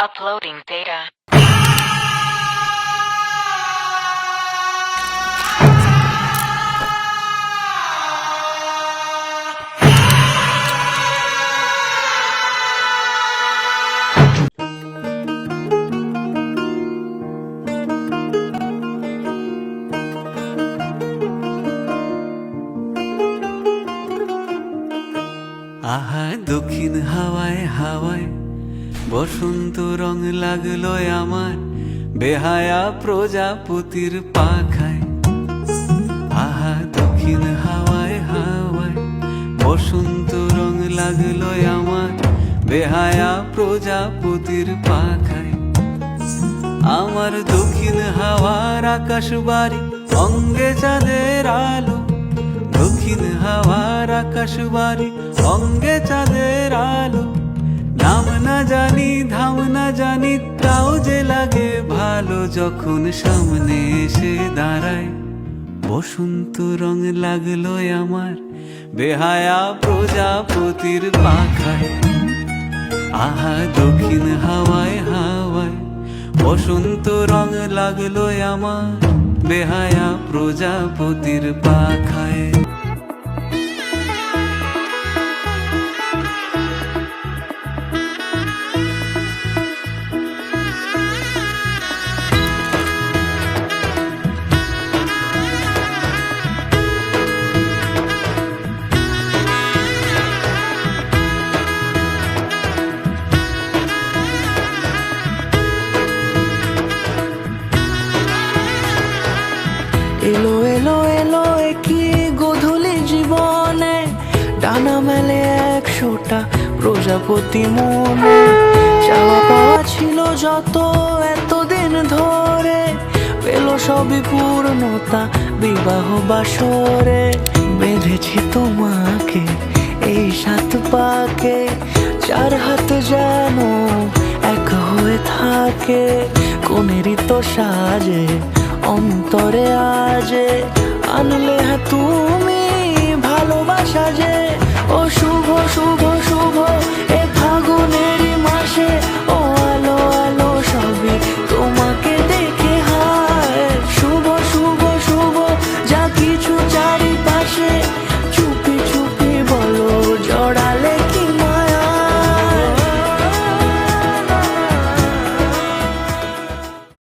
Uploading data. আহা দক্ষিণ হাওয়ায় হাওয়ায় বসন্ত রং লাগলো আমার বেহায়া প্রজাপতির পাখায়। আহা দক্ষিণ হাওয়ায় হাওয়ায় বসন্ত রং লাগলো আমার বেহায়া প্রজাপতির পাখায়। আমার দক্ষিণ হাওয়ার আকাশ বাড়ি অঙ্গে চাঁদের আলো, দক্ষিণ হাওয়ার আকাশ বাড়ি অঙ্গে চাঁদের আলো। নাম না জানি ধাম না জানি তাও যে লাগে ভালো যখন সামনে এসে দাঁড়ায়। বসন্ত রং লাগলো আমার বেহায়া প্রজাপতির পাখায়। আহা দক্ষিণ হাওয়ায় হাওয়ায় বসন্ত রং লাগলো আমার বেহায়া প্রজাপতির পাখায়। এলো এলো এলো কি গোধূলি জীবনে, ডানা মেলে 100টা প্রজাপতি মনে। চাওয়া পাওয়া ছিল যত এতদিন ধরে, পেল সবই পূর্ণতা বিবাহ বাসরে। বেঁধেছি তোমাকে এই 7 পাকে, 4 হাত যেন এক হয়ে থাকে। কোনেরই তো সাজে অন্তরে আজে আনলে তুমি ভালোবাসা যে। ও শুভ শুভ